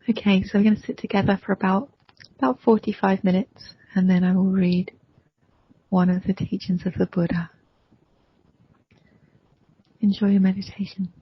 Okay, so we're going to sit together for about 45 minutes, and then I will read one of the teachings of the Buddha. Enjoy your meditation.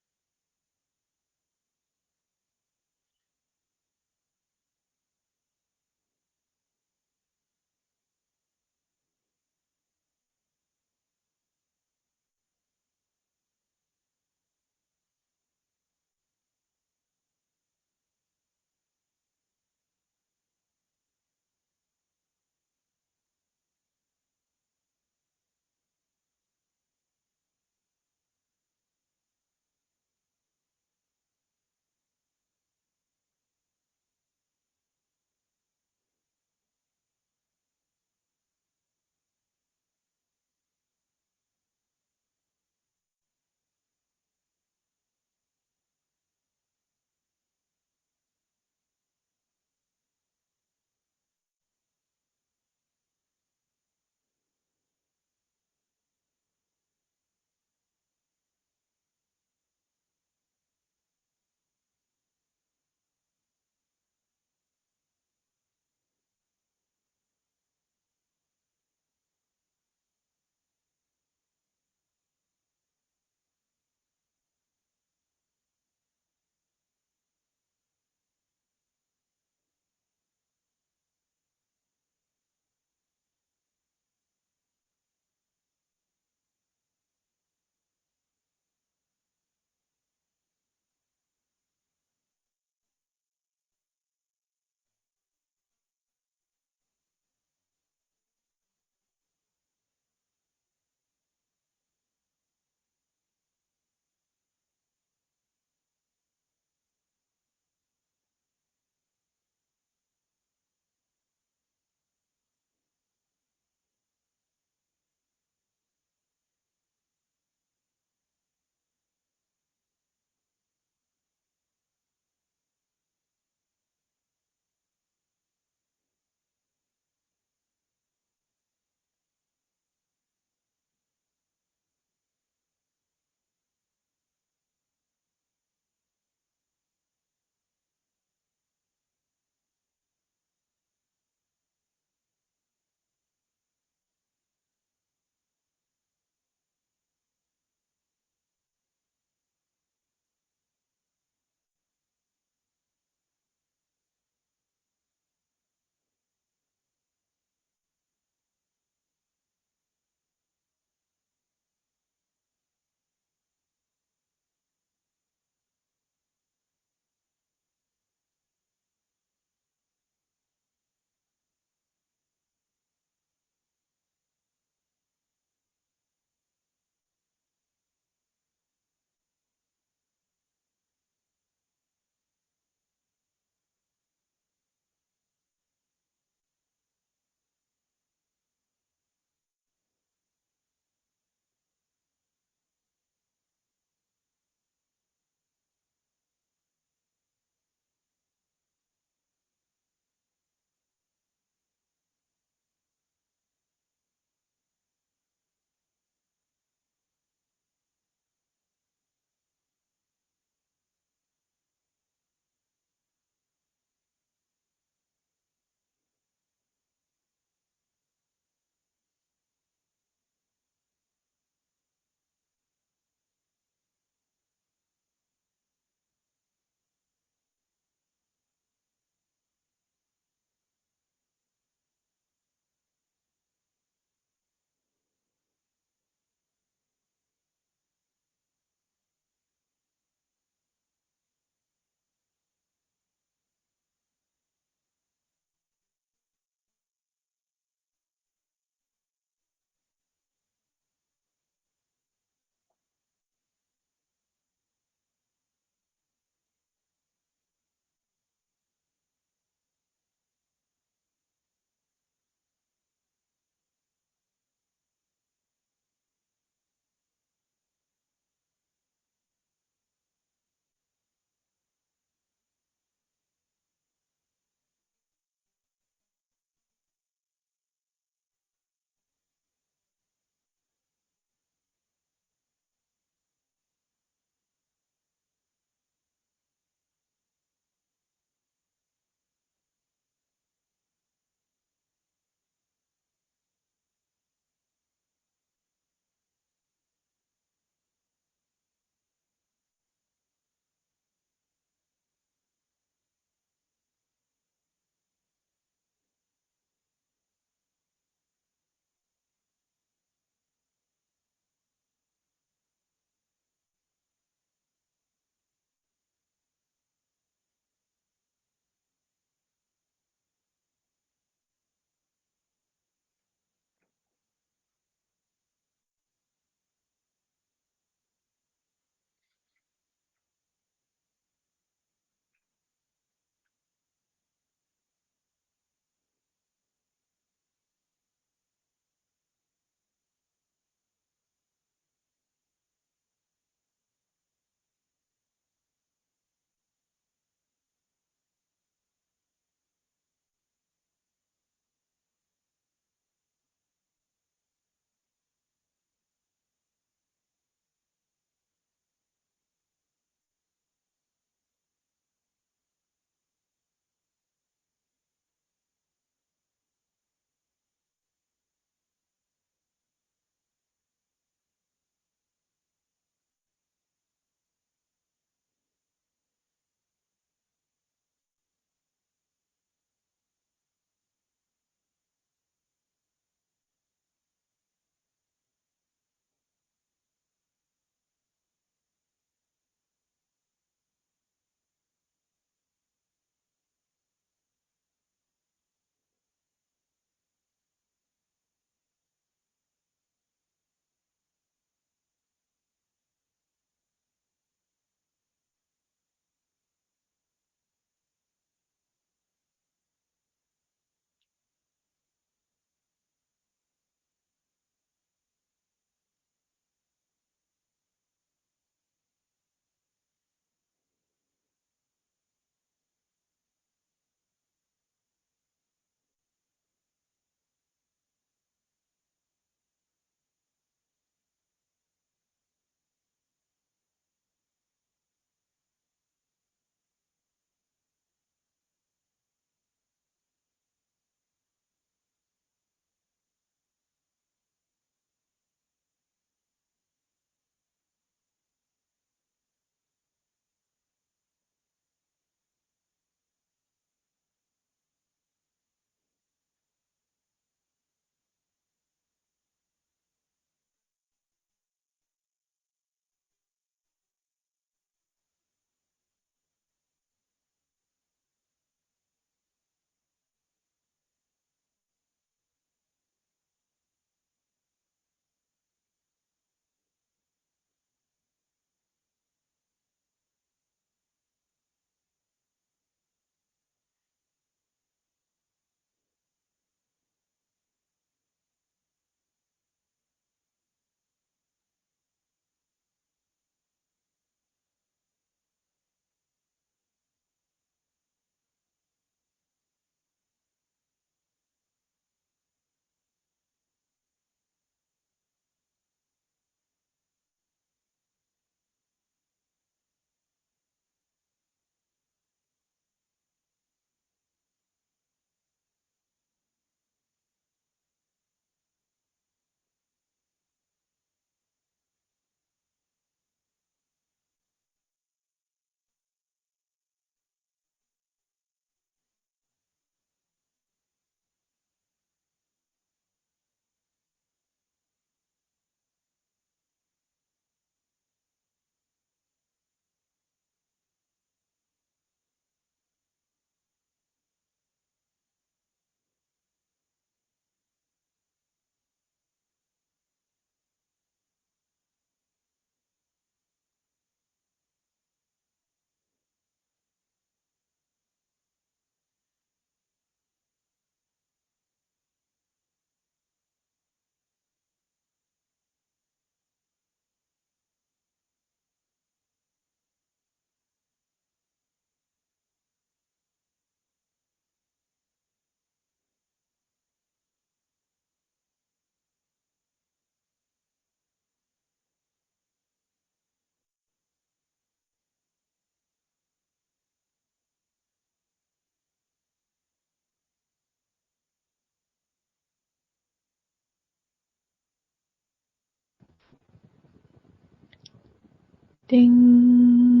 Ding.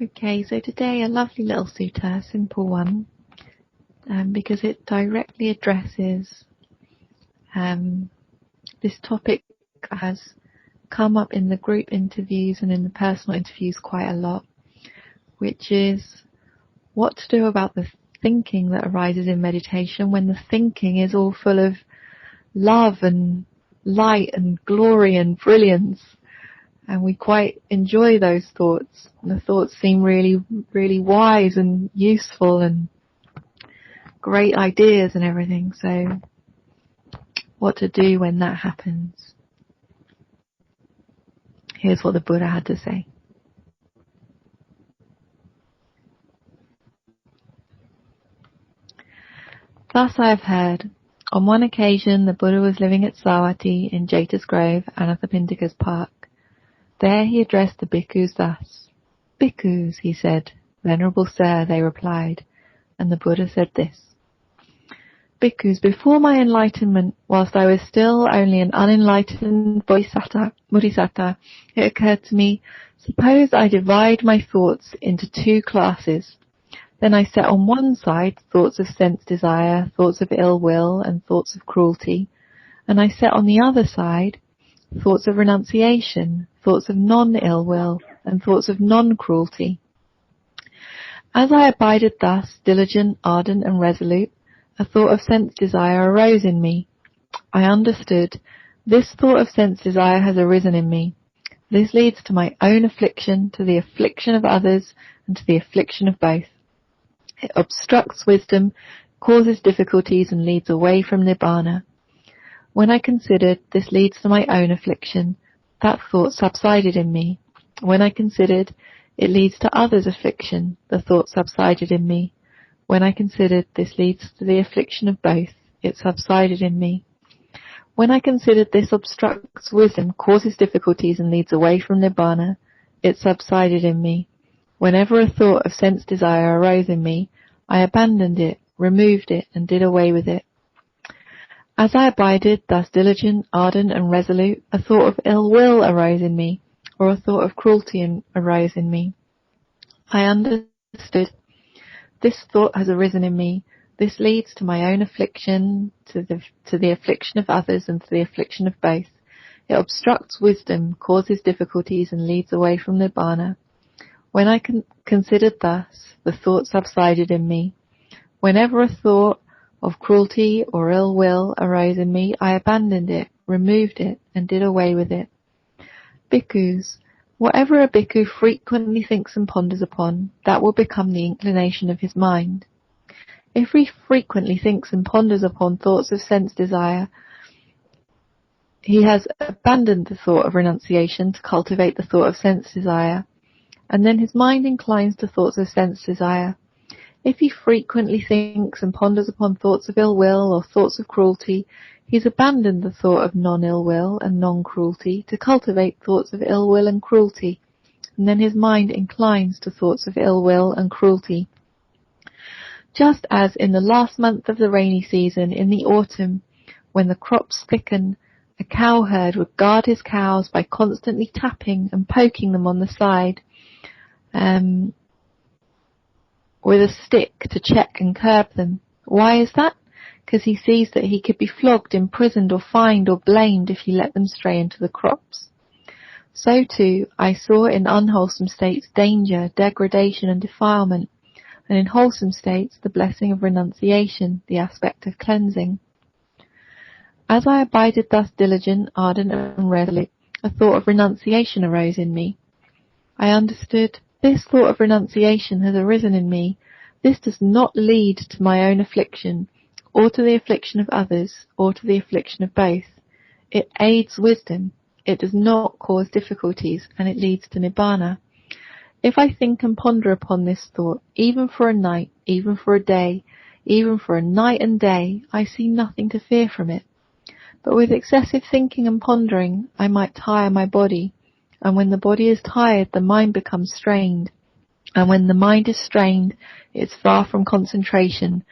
Okay, so today a lovely little sutta, a simple one, because it directly addresses this topic that has come up in the group interviews and in the personal interviews quite a lot, which is what to do about the thinking that arises in meditation when the thinking is all full of love and light and glory and brilliance. And we quite enjoy those thoughts. And the thoughts seem really, really wise and useful and great ideas and everything. So what to do when that happens? Here's what the Buddha had to say. Thus I have heard. On one occasion the Buddha was living at Savatthi in Jeta's Grove, Anathapindika's park. There he addressed the bhikkhus thus. Bhikkhus, he said. Venerable sir, they replied. And the Buddha said this. Bhikkhus, before my enlightenment, whilst I was still only an unenlightened bodhisattva, it occurred to me, suppose I divide my thoughts into two classes. Then I set on one side thoughts of sense desire, thoughts of ill will, and thoughts of cruelty, and I set on the other side thoughts of renunciation, thoughts of non-ill will, and thoughts of non-cruelty. As I abided thus, diligent, ardent, and resolute, a thought of sense desire arose in me. I understood, this thought of sense desire has arisen in me. This leads to my own affliction, to the affliction of others, and to the affliction of both. It obstructs wisdom, causes difficulties, and leads away from nibbana. When I considered this leads to my own affliction, that thought subsided in me. When I considered it leads to others' affliction, the thought subsided in me. When I considered this leads to the affliction of both, it subsided in me. When I considered this obstructs wisdom, causes difficulties, and leads away from nibbana, it subsided in me. Whenever a thought of sense desire arose in me, I abandoned it, removed it, and did away with it. As I abided, thus diligent, ardent, and resolute, a thought of ill will arose in me, or a thought of cruelty arose in me. I understood, this thought has arisen in me, this leads to my own affliction, to the affliction of others, and to the affliction of both. It obstructs wisdom, causes difficulties, and leads away from nibbana. When I considered thus, the thought subsided in me. Whenever a thought of cruelty or ill will arose in me, I abandoned it, removed it, and did away with it. Bhikkhus, whatever a bhikkhu frequently thinks and ponders upon, that will become the inclination of his mind. If he frequently thinks and ponders upon thoughts of sense desire, he has abandoned the thought of renunciation to cultivate the thought of sense desire, and then his mind inclines to thoughts of sense desire. If he frequently thinks and ponders upon thoughts of ill will or thoughts of cruelty, he's abandoned the thought of non-ill will and non-cruelty to cultivate thoughts of ill will and cruelty, and then his mind inclines to thoughts of ill will and cruelty. Just as in the last month of the rainy season, in the autumn, when the crops thicken, a cowherd would guard his cows by constantly tapping and poking them on the side, with a stick to check and curb them. Why is that? Because he sees that he could be flogged, imprisoned, or fined, or blamed if he let them stray into the crops. So too, I saw in unwholesome states danger, degradation, and defilement, and in wholesome states the blessing of renunciation, the aspect of cleansing. As I abided thus diligent, ardent, and resolute, a thought of renunciation arose in me. I understood, this thought of renunciation has arisen in me. This does not lead to my own affliction, or to the affliction of others, or to the affliction of both. It aids wisdom. It does not cause difficulties, and it leads to nibbana. If I think and ponder upon this thought, even for a night, even for a day, even for a night and day, I see nothing to fear from it. But with excessive thinking and pondering, I might tire my body. And when the body is tired, the mind becomes strained. And when the mind is strained, it's far from concentration.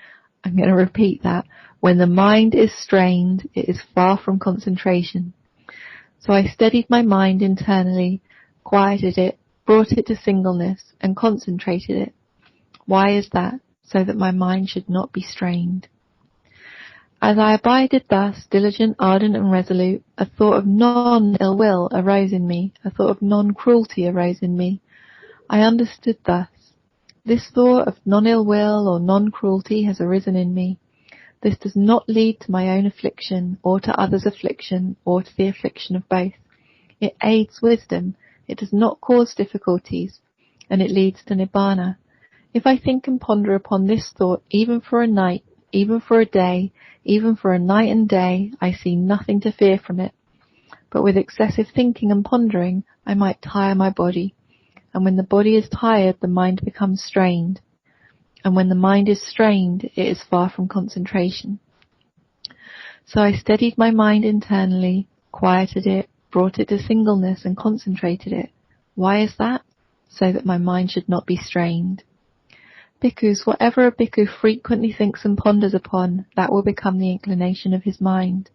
I'm going to repeat that. When the mind is strained, it is far from concentration. So I steadied my mind internally, quieted it, brought it to singleness, and concentrated it. Why is that? So that my mind should not be strained. As I abided thus, diligent, ardent, and resolute, a thought of non-ill will arose in me, a thought of non-cruelty arose in me. I understood thus. This thought of non-ill will or non-cruelty has arisen in me. This does not lead to my own affliction, or to others' affliction, or to the affliction of both. It aids wisdom, it does not cause difficulties, and it leads to nibbana. If I think and ponder upon this thought, even for a night, even for a day, even for a night and day, I see nothing to fear from it. But with excessive thinking and pondering, I might tire my body. And when the body is tired, the mind becomes strained. And when the mind is strained, it is far from concentration. So I steadied my mind internally, quieted it, brought it to singleness, and concentrated it. Why is that? So that my mind should not be strained. Bhikkhus, whatever a bhikkhu frequently thinks and ponders upon, that will become the inclination of his mind.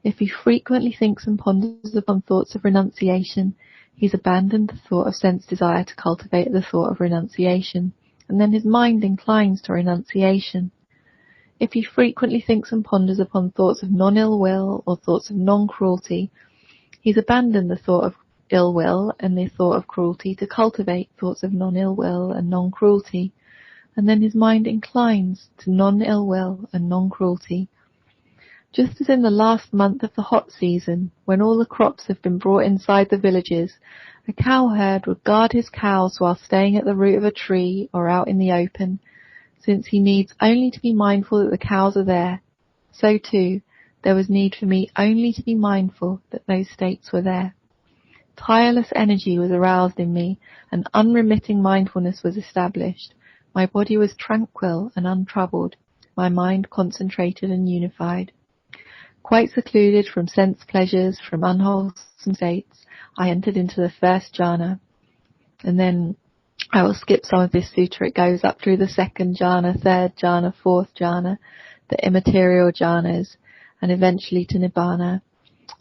If he frequently thinks and ponders upon thoughts of renunciation, he's abandoned the thought of sense desire to cultivate the thought of renunciation, and then his mind inclines to renunciation. If he frequently thinks and ponders upon thoughts of non-ill will or thoughts of non-cruelty, he's abandoned the thought of ill will and the thought of cruelty to cultivate thoughts of non-ill will and non-cruelty, and then his mind inclines to non-ill will and non-cruelty. Just as in the last month of the hot season, when all the crops have been brought inside the villages, a cowherd would guard his cows while staying at the root of a tree or out in the open, since he needs only to be mindful that the cows are there. So too, there was need for me only to be mindful that those states were there. Tireless energy was aroused in me, and unremitting mindfulness was established. My body was tranquil and untroubled, my mind concentrated and unified. Quite secluded from sense pleasures, from unwholesome states, I entered into the first jhana. And then I will skip some of this sutta. It goes up through the second jhana, third jhana, fourth jhana, the immaterial jhanas, and eventually to nibbana.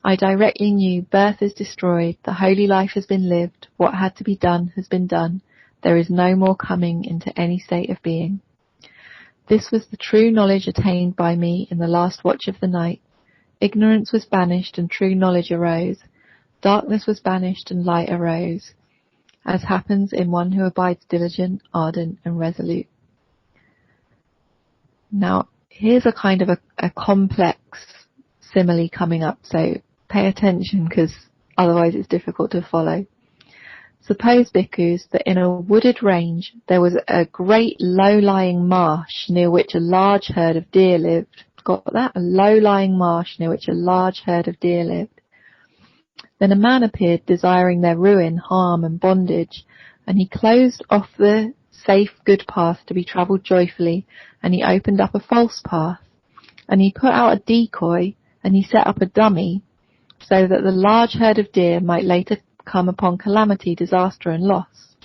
I directly knew birth is destroyed, the holy life has been lived, what had to be done has been done. There is no more coming into any state of being. This was the true knowledge attained by me in the last watch of the night. Ignorance was banished and true knowledge arose. Darkness was banished and light arose, as happens in one who abides diligent, ardent, and resolute. Now, here's a kind of a complex simile coming up, so pay attention because otherwise it's difficult to follow. Suppose, bhikkhus, that in a wooded range there was a great low-lying marsh near which a large herd of deer lived. Got that? A low-lying marsh near which a large herd of deer lived. Then a man appeared desiring their ruin, harm and bondage, and he closed off the safe, good path to be travelled joyfully, and he opened up a false path, and he put out a decoy, and he set up a dummy, so that the large herd of deer might later come upon calamity, disaster and loss.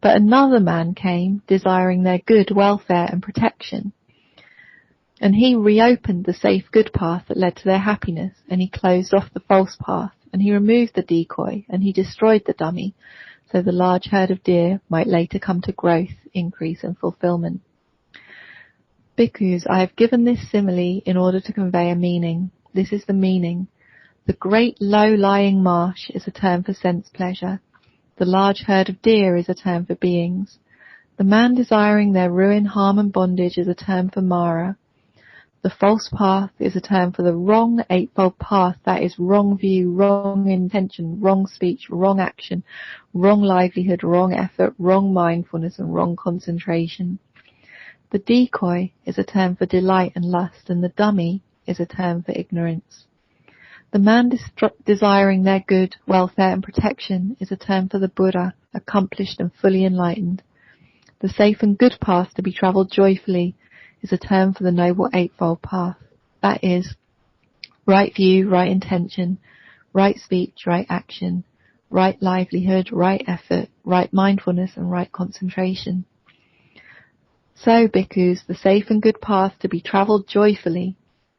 But another man came, desiring their good, welfare and protection, and he reopened the safe, good path that led to their happiness, and he closed off the false path, and he removed the decoy, and he destroyed the dummy, so the large herd of deer might later come to growth, increase and fulfillment. Bhikkhus, I have given this simile in order to convey a meaning. This is the meaning. The great low-lying marsh is a term for sense pleasure. The large herd of deer is a term for beings. The man desiring their ruin, harm and bondage is a term for Mara. The false path is a term for the wrong eightfold path, that is wrong view, wrong intention, wrong speech, wrong action, wrong livelihood, wrong effort, wrong mindfulness and wrong concentration. The decoy is a term for delight and lust, and the dummy is a term for ignorance. The man desiring their good, welfare and protection is a term for the Buddha, accomplished and fully enlightened. The safe and good path to be travelled joyfully is a term for the Noble Eightfold Path. That is, right view, right intention, right speech, right action, right livelihood, right effort, right mindfulness and right concentration. So, bhikkhus, the safe and good path to be travelled joyfully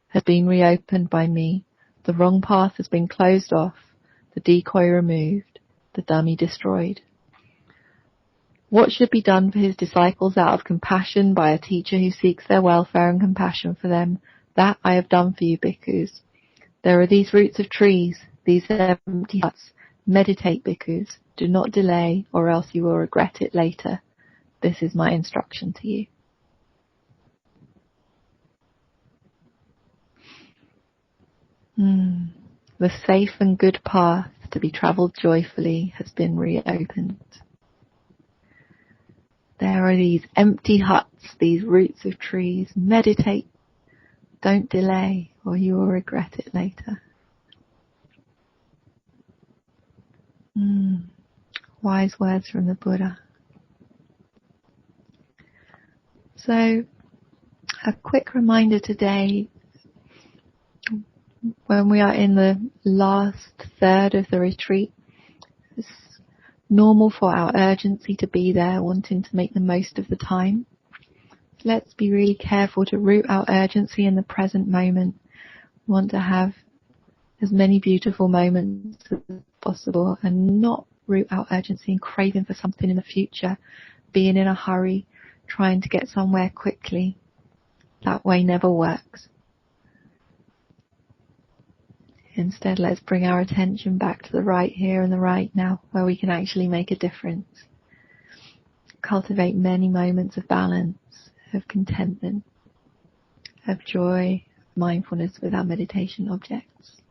has been reopened by me. The wrong path has been closed off, the decoy removed, the dummy destroyed. What should be done for his disciples out of compassion by a teacher who seeks their welfare and compassion for them, that I have done for you, bhikkhus. There are these roots of trees, these empty huts. Meditate, bhikkhus. Do not delay, or else you will regret it later. This is my instruction to you. The safe and good path to be travelled joyfully has been reopened. There are these empty huts, these roots of trees. Meditate. Don't delay, or you will regret it later. Wise words from the Buddha. So, a quick reminder today, when we are in the last third of the retreat, it's normal for our urgency to be there, wanting to make the most of the time. Let's be really careful to root our urgency in the present moment. We want to have as many beautiful moments as possible and not root our urgency in craving for something in the future, being in a hurry, trying to get somewhere quickly. That way never works. Instead, let's bring our attention back to the right here and the right now, where we can actually make a difference. Cultivate many moments of balance, of contentment, of joy, mindfulness with our meditation objects.